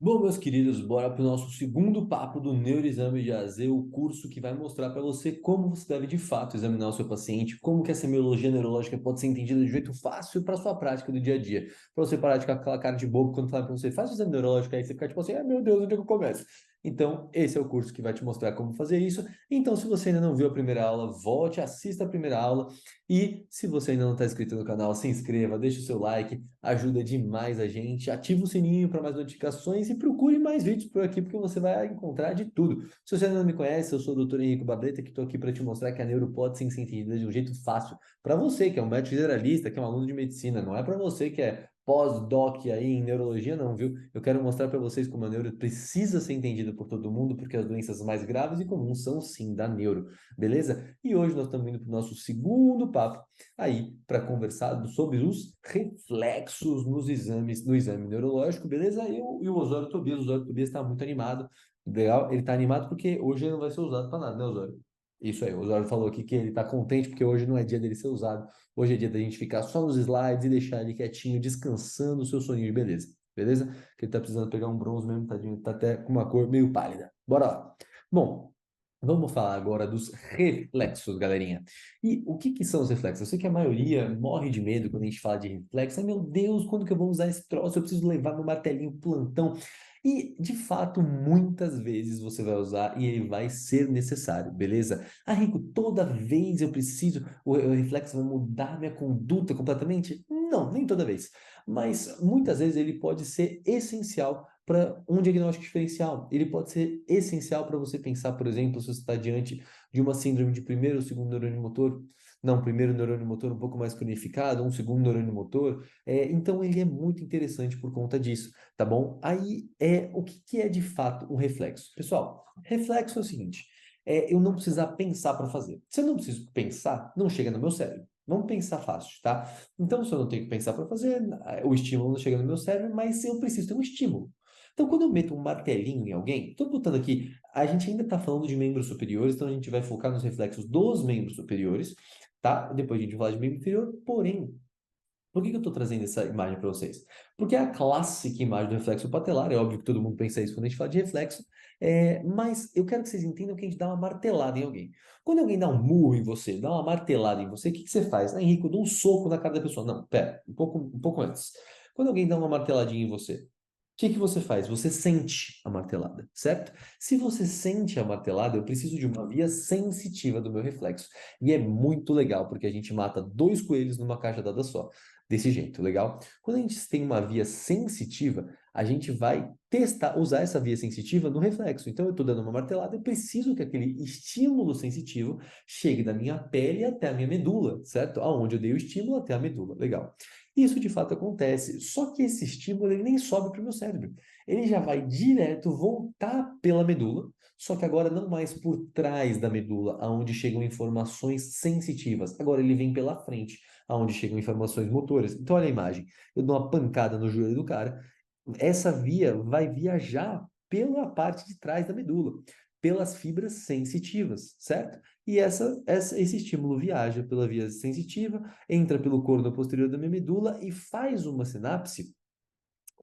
Bom, meus queridos, bora para o nosso segundo papo do Neuroexame de AZ, o curso que vai mostrar para você como você deve de fato examinar o seu paciente, como que a semiologia neurológica pode ser entendida de jeito fácil para sua prática do dia a dia. Para você parar de ficar com aquela cara de bobo quando falar para você, faz o exame neurológico, aí você fica tipo assim, ah, meu Deus, onde é que eu começo? Então, esse é o curso que vai te mostrar como fazer isso. Então, se você ainda não viu a primeira aula, volte, assista a primeira aula. E se você ainda não está inscrito no canal, se inscreva, deixe o seu like, ajuda demais a gente. Ativa o sininho para mais notificações e procure mais vídeos por aqui, porque você vai encontrar de tudo. Se você ainda não me conhece, eu sou o Dr. Henrique Barleta, que estou aqui para te mostrar que a neuro pode ser entendida de um jeito fácil. Para você que é um médico generalista, que é um aluno de medicina, não é para você que é pós-doc aí em neurologia, não, viu? Eu quero mostrar para vocês como a neuro precisa ser entendida por todo mundo, porque as doenças mais graves e comuns são sim da neuro, beleza? E hoje nós estamos indo para o nosso segundo papo aí para conversar sobre os reflexos nos exames, no exame neurológico, beleza? Eu e o Osório Tobias está muito animado, legal? Ele está animado porque hoje ele não vai ser usado para nada, né, Osório? Isso aí, o Osório falou aqui que ele está contente porque hoje não é dia dele ser usado, hoje é dia da gente ficar só nos slides e deixar ele quietinho, descansando o seu soninho de beleza, beleza? Que ele tá precisando pegar um bronze mesmo, tadinho, tá até com uma cor meio pálida. Bora lá. Bom, vamos falar agora dos reflexos, galerinha. E o que que são os reflexos? Eu sei que a maioria morre de medo quando a gente fala de reflexo. Ai, meu Deus, quando que eu vou usar esse troço? Eu preciso levar meu martelinho pro plantão. E, de fato, muitas vezes você vai usar e ele vai ser necessário, beleza? Ah, Rico, toda vez eu preciso, o reflexo vai mudar minha conduta completamente? Não, nem toda vez. Mas muitas vezes ele pode ser essencial para um diagnóstico diferencial. Ele pode ser essencial para você pensar, por exemplo, se você está diante de uma síndrome de primeiro ou segundo neurônio motor. Não, primeiro neurônio motor um pouco mais cronificado, um segundo neurônio motor. Então, ele é muito interessante por conta disso, tá bom? Aí, o que que é de fato um reflexo? Pessoal, reflexo é o seguinte, eu não precisar pensar para fazer. Se eu não preciso pensar, não chega no meu cérebro. Vamos pensar fácil, tá? Então, se eu não tenho que pensar para fazer, o estímulo não chega no meu cérebro, mas eu preciso ter um estímulo. Então, quando eu meto um martelinho em alguém, estou botando aqui, a gente ainda está falando de membros superiores, então a gente vai focar nos reflexos dos membros superiores, tá? Depois a gente vai falar de membro inferior, porém, por que que eu estou trazendo essa imagem para vocês? Porque é a clássica imagem do reflexo patelar, é óbvio que todo mundo pensa isso quando a gente fala de reflexo, mas eu quero que vocês entendam que a gente dá uma martelada em alguém. Quando alguém dá um murro em você, dá uma martelada em você, o que que você faz? Ah, Henrique, eu dou um soco na cara da pessoa. Não, pera, um pouco antes. Quando alguém dá uma marteladinha em você, que você faz? Você sente a martelada, certo? Se você sente a martelada, eu preciso de uma via sensitiva do meu reflexo. E é muito legal, porque a gente mata dois coelhos numa cajadada só. Desse jeito, legal? Quando a gente tem uma via sensitiva, a gente vai testar, usar essa via sensitiva no reflexo. Então, eu estou dando uma martelada, eu preciso que aquele estímulo sensitivo chegue da minha pele até a minha medula, certo? Aonde eu dei o estímulo até a medula, legal. Isso de fato acontece, só que esse estímulo ele nem sobe para o meu cérebro. Ele já vai direto voltar pela medula, só que agora não mais por trás da medula, aonde chegam informações sensitivas. Agora ele vem pela frente, aonde chegam informações motoras. Então olha a imagem. Eu dou uma pancada no joelho do cara, essa via vai viajar pela parte de trás da medula, pelas fibras sensitivas, certo? E esse estímulo viaja pela via sensitiva, entra pelo corno posterior da minha medula e faz uma sinapse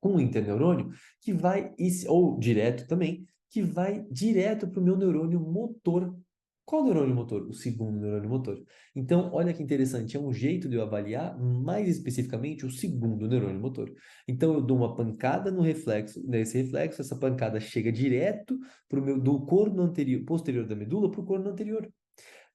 com o interneurônio que vai, ou direto também, que vai direto para o meu neurônio motor. Qual neurônio motor? O segundo neurônio motor. Então, olha que interessante, é um jeito de eu avaliar mais especificamente o segundo neurônio motor. Então, eu dou uma pancada no reflexo, nesse reflexo, essa pancada chega direto do corno anterior, posterior da medula para o corno anterior,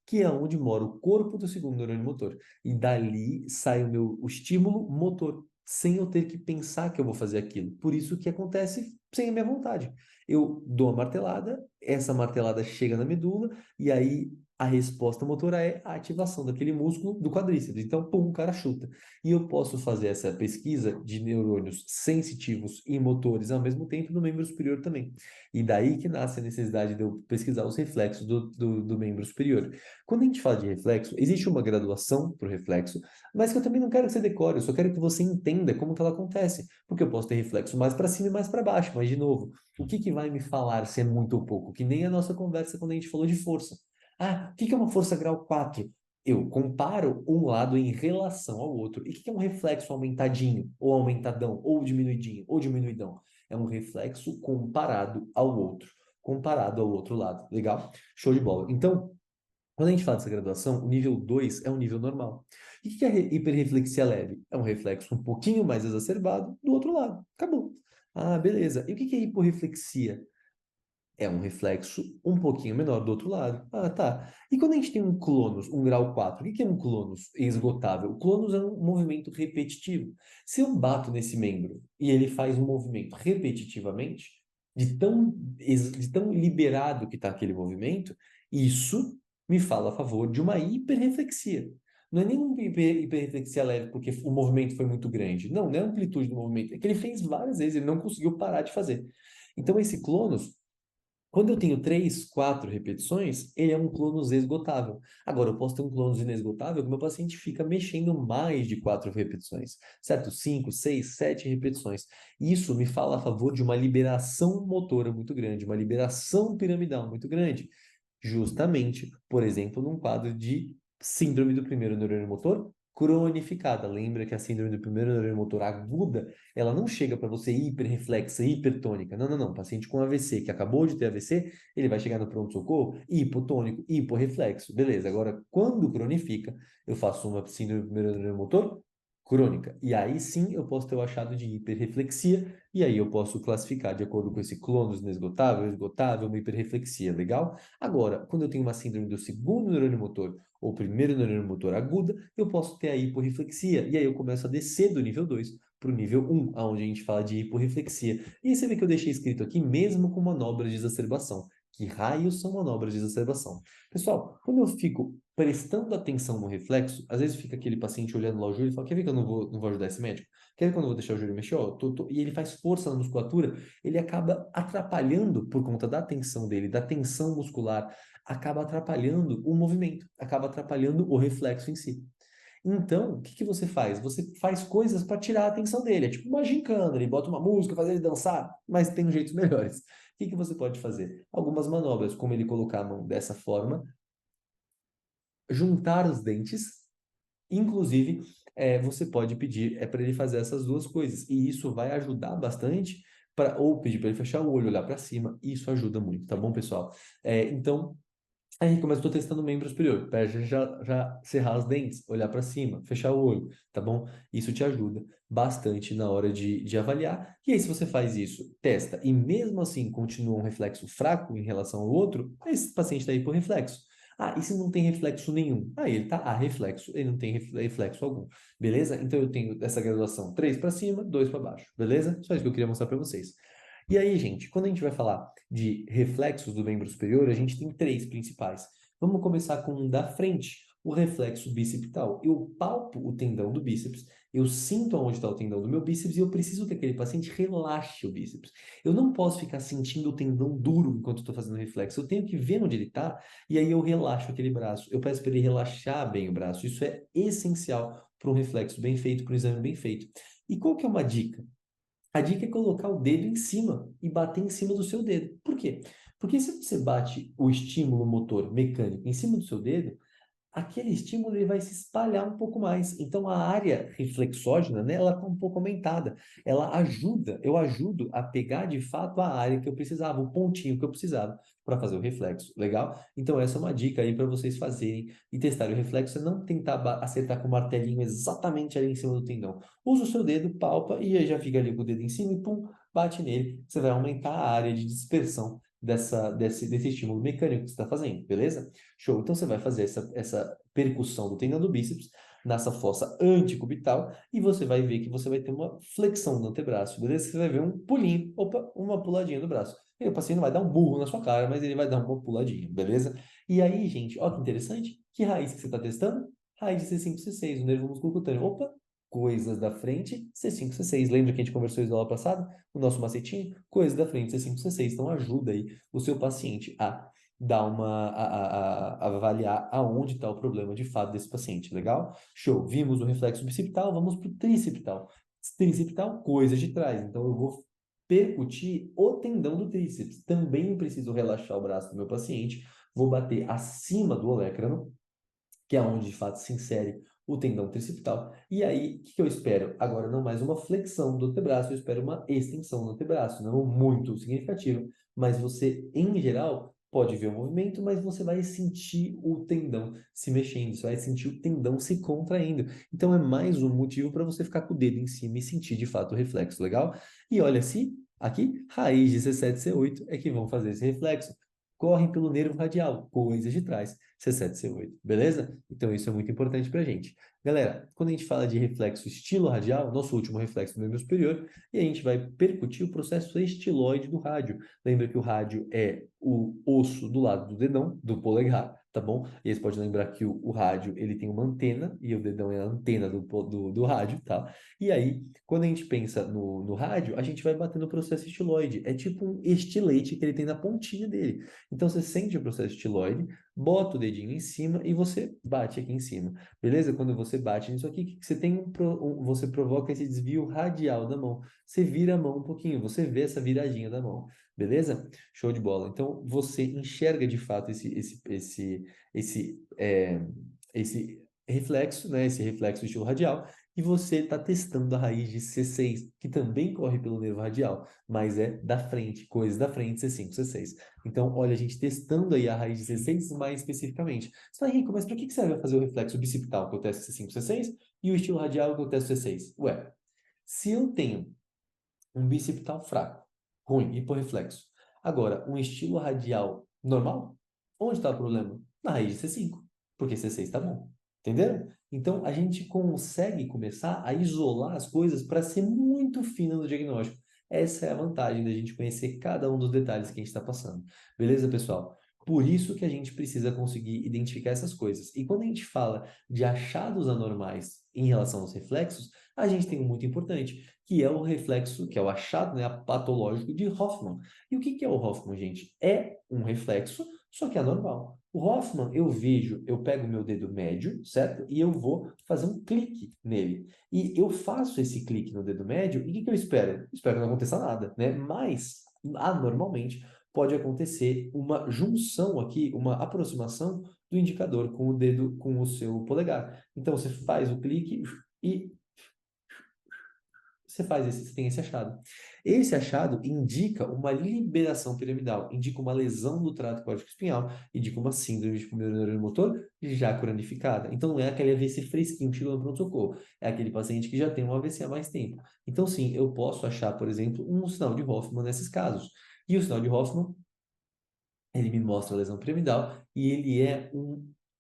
que é onde mora o corpo do segundo neurônio motor. E dali sai o estímulo motor, sem eu ter que pensar que eu vou fazer aquilo. Por isso que acontece sem a minha vontade. Eu dou a martelada, essa martelada chega na medula, e aí a resposta motora é a ativação daquele músculo do quadríceps. Então, pum, o cara chuta. E eu posso fazer essa pesquisa de neurônios sensitivos e motores ao mesmo tempo no membro superior também. E daí que nasce a necessidade de eu pesquisar os reflexos do membro superior. Quando a gente fala de reflexo, existe uma graduação para o reflexo, mas que eu também não quero que você decore, eu só quero que você entenda como que ela acontece. Porque eu posso ter reflexo mais para cima e mais para baixo, mas de novo, o que que vai me falar se é muito ou pouco? Que nem a nossa conversa quando a gente falou de força. Ah, o que que é uma força grau 4? Eu comparo um lado em relação ao outro. E o que que é um reflexo aumentadinho, ou aumentadão, ou diminuidinho, ou diminuidão? É um reflexo comparado ao outro lado. Legal? Show de bola. Então, quando a gente fala dessa graduação, o nível 2 é um nível normal. E o que é hiperreflexia leve? É um reflexo um pouquinho mais exacerbado do outro lado. Acabou. Ah, beleza. E o que é hiporreflexia? É um reflexo um pouquinho menor do outro lado. Ah, tá. E quando a gente tem um clonus, um grau 4, o que é um clonus esgotável? O clonus é um movimento repetitivo. Se eu bato nesse membro e ele faz um movimento repetitivamente, de tão liberado que está aquele movimento, isso me fala a favor de uma hiperreflexia. Não é nenhum hiperreflexia leve porque o movimento foi muito grande. Não, não é a amplitude do movimento. É que ele fez várias vezes, ele não conseguiu parar de fazer. Então, esse clonus quando eu tenho 3, 4 repetições, ele é um clonus esgotável. Agora, eu posso ter um clonus inesgotável que o meu paciente fica mexendo mais de 4 repetições, certo? 5, 6, 7 repetições. Isso me fala a favor de uma liberação motora muito grande, uma liberação piramidal muito grande. Justamente, por exemplo, num quadro de síndrome do primeiro neurônio motor cronificada. Lembra que a síndrome do primeiro neurônio motor aguda, ela não chega para você hiperreflexa, hipertônica. Não, não, não. Paciente com AVC, que acabou de ter AVC, ele vai chegar no pronto-socorro hipotônico, hiporreflexo. Beleza. Agora, quando cronifica, eu faço uma síndrome do primeiro neurônio motor crônica. E aí sim eu posso ter o achado de hiperreflexia, e aí eu posso classificar de acordo com esse clonus inesgotável, esgotável, uma hiperreflexia, legal? Agora, quando eu tenho uma síndrome do segundo neurônio motor ou primeiro neurônio motor aguda, eu posso ter a hiporreflexia. E aí eu começo a descer do nível 2 para o nível 1, onde a gente fala de hiporreflexia. E aí você vê que eu deixei escrito aqui, mesmo com manobras de exacerbação. Que raios são manobras de exacerbação? Pessoal, quando eu fico prestando atenção no reflexo, às vezes fica aquele paciente olhando lá o joelho e fala, quer ver que eu não vou ajudar esse médico? Quer ver quando eu vou deixar o joelho mexer? Ó, e ele faz força na musculatura, ele acaba atrapalhando, por conta da tensão dele, da tensão muscular, acaba atrapalhando o movimento, acaba atrapalhando o reflexo em si. Então, o que que você faz? Você faz coisas para tirar a atenção dele. É tipo uma gincana, ele bota uma música, faz ele dançar, mas tem jeitos melhores. O que que você pode fazer? Algumas manobras, como ele colocar a mão dessa forma, juntar os dentes, inclusive, você pode pedir para ele fazer essas duas coisas. E isso vai ajudar bastante para ou pedir para ele fechar o olho, olhar para cima. Isso ajuda muito, tá bom, pessoal? Então, aí começa, estou testando o membro superior. Pede já cerrar os dentes, olhar para cima, fechar o olho, tá bom? Isso te ajuda bastante na hora de avaliar. E aí, se você faz isso, testa, e mesmo assim continua um reflexo fraco em relação ao outro, esse paciente está aí por reflexo. Ah, e se não tem reflexo nenhum? Aí ele está a reflexo, ele não tem reflexo algum. Beleza? Então eu tenho essa graduação 3 para cima, 2 para baixo. Beleza? Só isso que eu queria mostrar para vocês. E aí, gente, quando a gente vai falar de reflexos do membro superior, a gente tem 3 principais. Vamos começar com um da frente, o reflexo bicipital. Eu palpo o tendão do bíceps, eu sinto aonde está o tendão do meu bíceps e eu preciso que aquele paciente relaxe o bíceps. Eu não posso ficar sentindo o tendão duro enquanto estou fazendo reflexo. Eu tenho que ver onde ele está e aí eu relaxo aquele braço. Eu peço para ele relaxar bem o braço. Isso é essencial para um reflexo bem feito, para um exame bem feito. E qual que é uma dica? A dica é colocar o dedo em cima e bater em cima do seu dedo. Por quê? Porque se você bate o estímulo motor mecânico em cima do seu dedo, aquele estímulo ele vai se espalhar um pouco mais. Então a área reflexógena, né, ela está um pouco aumentada. Ela ajuda, eu ajudo a pegar de fato a área que eu precisava, o pontinho que eu precisava para fazer o reflexo. Legal? Então essa é uma dica aí para vocês fazerem e testarem o reflexo, é não tentar acertar com o martelinho exatamente ali em cima do tendão. Usa o seu dedo, palpa e aí já fica ali com o dedo em cima e pum, bate nele. Você vai aumentar a área de dispersão desse estímulo mecânico que você está fazendo, beleza? Show. Então você vai fazer essa percussão do tendão do bíceps nessa fossa anticubital e você vai ver que você vai ter uma flexão do antebraço, beleza? Você vai ver um pulinho, opa, uma puladinha do braço. E o paciente não vai dar um burro na sua cara, mas ele vai dar uma puladinha, beleza? E aí, gente, ó que interessante, que raiz que você está testando? Raiz de C5, C6, o nervo músculo cutâneo. Opa, coisas da frente, C5, C6. Lembra que a gente conversou isso na aula passada? O nosso macetinho? Coisas da frente, C5, C6. Então ajuda aí o seu paciente a dar a avaliar aonde está o problema de fato desse paciente, legal? Show. Vimos o reflexo bicipital, vamos para o tricipital. Tricipital, coisas de trás. Então eu vou percutir o tendão do tríceps. Também preciso relaxar o braço do meu paciente. Vou bater acima do olecrano, que é onde de fato se insere o tendão tricipital. E aí, o que que eu espero? Agora, não mais uma flexão do antebraço, eu espero uma extensão do antebraço, não muito significativa, mas você, em geral, pode ver o movimento, mas você vai sentir o tendão se mexendo, você vai sentir o tendão se contraindo. Então, é mais um motivo para você ficar com o dedo em cima e sentir de fato o reflexo, legal? E olha, se aqui, raiz de C7 e C8 é que vão fazer esse reflexo. Correm pelo nervo radial, coisas de trás, C7 e C8, beleza? Então isso é muito importante pra gente. Galera, quando a gente fala de reflexo estilo radial, nosso último reflexo do membro superior, e a gente vai percutir o processo estiloide do rádio. Lembra que o rádio é o osso do lado do dedão, do polegar, tá bom? E aí você pode lembrar que o rádio, ele tem uma antena, e o dedão é a antena do rádio, tá? E aí, quando a gente pensa no rádio, a gente vai bater no processo estiloide. É tipo um estilete que ele tem na pontinha dele. Então, você sente o processo estiloide, bota o dedinho em cima e você bate aqui em cima. Beleza? Quando você bate nisso aqui, você tem você provoca esse desvio radial da mão. Você vira a mão um pouquinho, você vê essa viradinha da mão. Beleza? Show de bola. Então, você enxerga de fato esse reflexo, né? Esse reflexo estilo radial, e você está testando a raiz de C6, que também corre pelo nervo radial, mas é da frente, coisas da frente, C5, C6. Então, olha, a gente testando aí a raiz de C6 mais especificamente. Você fala, Henrico, mas para que serve fazer o reflexo bicipital, que eu testo C5, C6, e o estilo radial, que eu testo C6? Ué, se eu tenho um bicipital fraco, ruim, hiporreflexo, agora um estilo radial normal, onde está o problema? Na raiz de C5, porque C6 está bom. Entenderam? Então, a gente consegue começar a isolar as coisas para ser muito fino no diagnóstico. Essa é a vantagem da gente conhecer cada um dos detalhes que a gente está passando. Beleza, pessoal? Por isso que a gente precisa conseguir identificar essas coisas. E quando a gente fala de achados anormais em relação aos reflexos, a gente tem um muito importante, que é o reflexo, que é o achado, né, patológico de Hoffman. E o que que é o Hoffman, gente? É um reflexo, só que anormal. O Hoffman, eu pego o meu dedo médio, certo? E eu vou fazer um clique nele. E eu faço esse clique no dedo médio, e o que que eu espero? Espero que não aconteça nada, né? Mas, anormalmente, pode acontecer uma junção aqui, uma aproximação do indicador com o dedo, com o seu polegar. Então, você faz o clique e você tem esse achado. Esse achado indica uma liberação piramidal, indica uma lesão do trato córtico-espinhal, indica uma síndrome de primeiro neurônio motor já cronificada. Então não é aquele AVC fresquinho que chegou no pronto-socorro, é aquele paciente que já tem um AVC há mais tempo. Então sim, eu posso achar, por exemplo, um sinal de Hoffman nesses casos. E o sinal de Hoffman ele me mostra a lesão piramidal e ele é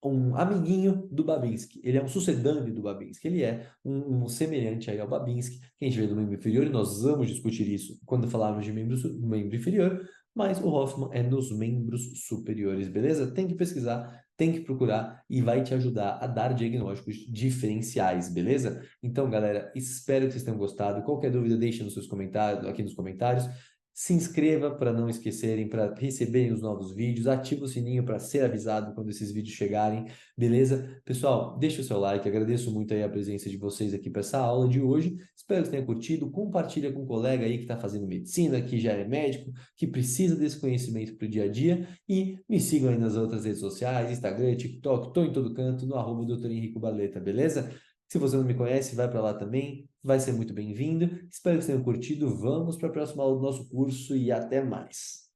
um amiguinho do Babinski. Ele é um sucedâneo do Babinski. Ele é um semelhante aí ao Babinski, que a gente vê do membro inferior, e nós vamos discutir isso quando falarmos de membro inferior, mas o Hoffman é nos membros superiores, beleza? Tem que pesquisar, tem que procurar e vai te ajudar a dar diagnósticos diferenciais, beleza? Então, galera, espero que vocês tenham gostado. Qualquer dúvida, deixe nos seus comentários, aqui nos comentários. Se inscreva para não esquecerem, para receberem os novos vídeos, ativa o sininho para ser avisado quando esses vídeos chegarem, beleza? Pessoal, deixa o seu like, agradeço muito aí a presença de vocês aqui para essa aula de hoje, espero que tenha curtido, compartilha com um colega aí que está fazendo medicina, que já é médico, que precisa desse conhecimento para o dia a dia, e me sigam aí nas outras redes sociais, Instagram, TikTok, estou em todo canto, no @Dr. Henrico Baleta, beleza? Se você não me conhece, vai para lá também, vai ser muito bem-vindo. Espero que vocês tenham curtido. Vamos para a próxima aula do nosso curso e até mais.